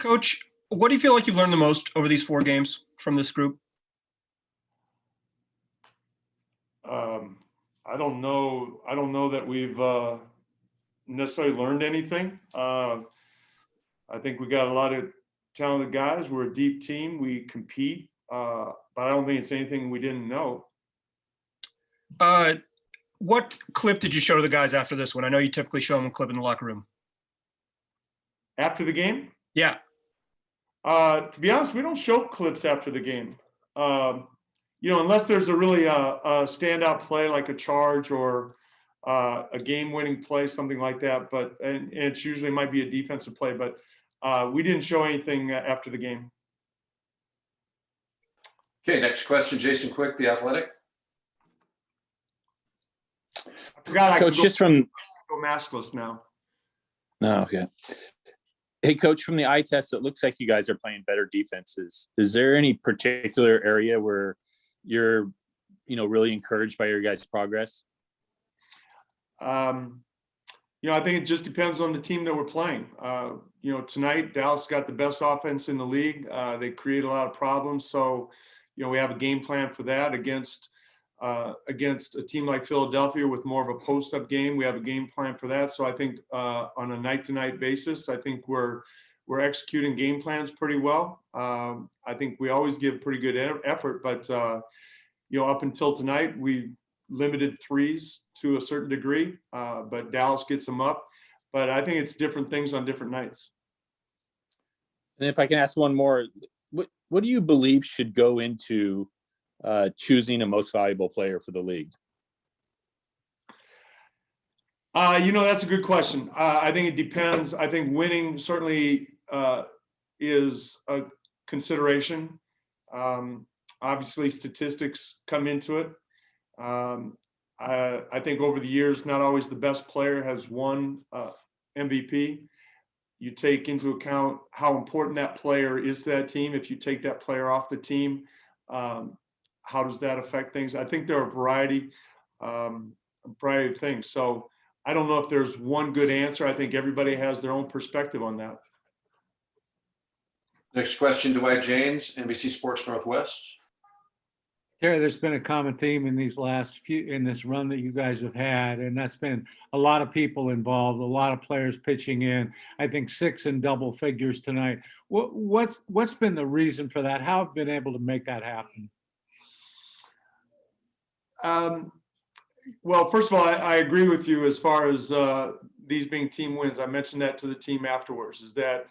Coach, what do you feel like you've learned the most over these 4 games from this group? I don't know. I don't know that we've necessarily learned anything. I think we got a lot of talented guys. We're a deep team. We compete, but I don't think it's anything we didn't know. What clip did you show to the guys after this one? I know you typically show them a clip in the locker room. After the game? Yeah. To be honest, we don't show clips after the game. Unless there's a really a standout play like a charge or a game-winning play, something like that. But and it's usually might be a defensive play, but we didn't show anything after the game. Okay, next question, Jason Quick, The Athletic. I forgot Coach, just from go maskless now. Oh, okay. Hey, Coach, from the eye test, it looks like you guys are playing better defenses. Is there any particular area where you're, really encouraged by your guys' progress? I think it just depends on the team that we're playing. Tonight, Dallas got the best offense in the league. They create a lot of problems. So, we have a game plan for that against a team like Philadelphia with more of a post-up game. We have a game plan for that. So I think on a night-to-night basis, I think we're executing game plans pretty well. I think we always give pretty good effort, but up until tonight, we limited threes to a certain degree, but Dallas gets them up. But I think it's different things on different nights. And if I can ask one more, what do you believe should go into choosing a most valuable player for the league? That's a good question. I think it depends. I think winning certainly is a consideration. Obviously, statistics come into it. I think over the years, not always the best player has won MVP. You take into account how important that player is to that team. If you take that player off the team, how does that affect things? I think there are a variety of things. So I don't know if there's one good answer. I think everybody has their own perspective on that. Next question, Dwight James, NBC Sports Northwest. Terry, there's been a common theme in this run that you guys have had, and that's been a lot of people involved, a lot of players pitching in. I think 6 in double figures tonight. What's been the reason for that? How have you been able to make that happen? Well, first of all, I agree with you as far as these being team wins. I mentioned that to the team afterwards, is that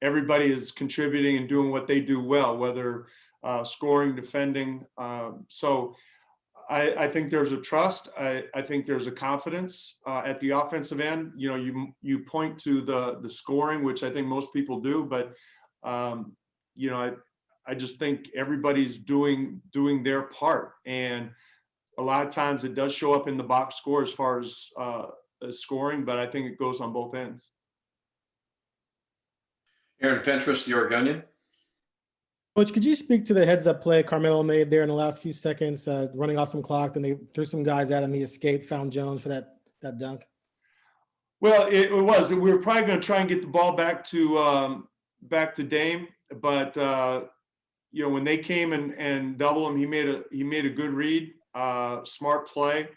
everybody is contributing and doing what they do well, whether scoring, defending. So I think there's a trust. I think there's a confidence at the offensive end. You point to the scoring, which I think most people do, but I just think everybody's doing their part. And a lot of times it does show up in the box score as far as scoring, but I think it goes on both ends. Aaron Fentress, The Oregonian. Coach, could you speak to the heads-up play Carmelo made there in the last few seconds, running off some clock, then they threw some guys at him, he escaped, found Jones for that dunk? Well, it was. We were probably going to try and get the ball back to Dame, but when they came and doubled him, he made a good read, smart play,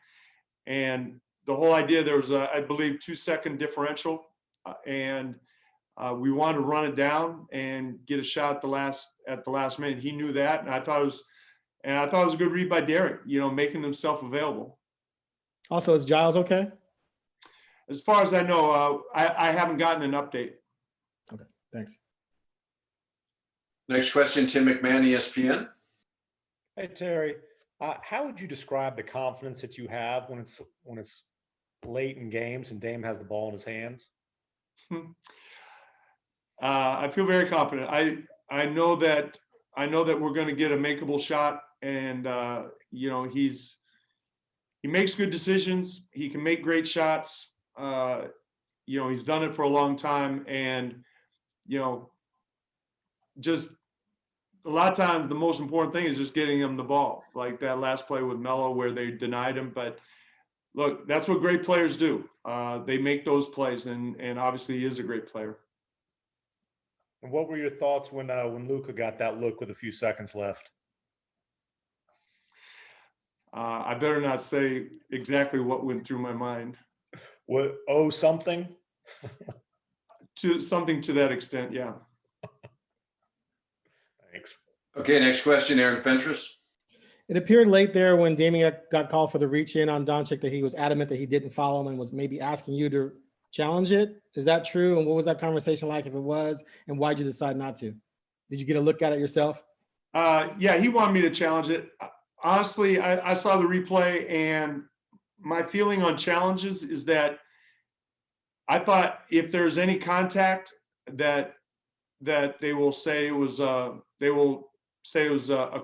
and the whole idea, there was I believe 2-second differential, and we wanted to run it down and get a shot at the last minute. He knew that, and I thought it was a good read by Derek, making himself available. Also, is Giles okay? As far as I know, I haven't gotten an update. Okay, thanks. Next question, Tim McMahon, ESPN. Hey, Terry, how would you describe the confidence that you have when it's late in games and Dame has the ball in his hands? I feel very confident. I know that we're going to get a makeable shot, and he makes good decisions. He can make great shots. He's done it for a long time, and just a lot of times the most important thing is just getting him the ball, like that last play with Melo where they denied him. But look, that's what great players do. They make those plays, and obviously he is a great player. And what were your thoughts when Luka got that look with a few seconds left? I better not say exactly what went through my mind. What, something? To something to that extent, yeah. Thanks. Okay, next question, Aaron Fentress. It appeared late there when Damian got called for the reach in on Doncic that he was adamant that he didn't follow him and was maybe asking you to challenge it. Is that true? And what was that conversation like if it was? And why'd you decide not to? Did you get a look at it yourself? Yeah, he wanted me to challenge it. Honestly, I saw the replay, and my feeling on challenges is that I thought if there's any contact that they will say it was a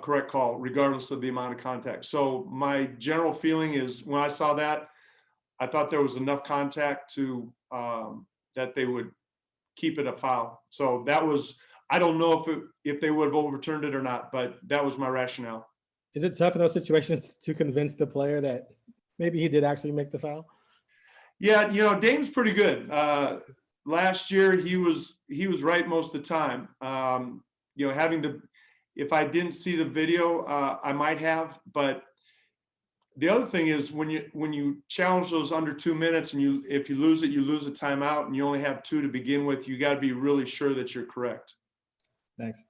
correct call regardless of the amount of contact. So my general feeling is when I saw that, I thought there was enough contact to that they would keep it a foul. So that was, I don't know if they would have overturned it or not, but that was my rationale. Is it tough in those situations to convince the player that maybe he did actually make the foul? Yeah, Dame's pretty good. Last year he was right most of the time. If I didn't see the video, I might have. But the other thing is when you challenge those under 2 minutes and if you lose it, you lose a timeout, and you only have 2 to begin with. You got to be really sure that you're correct. Thanks.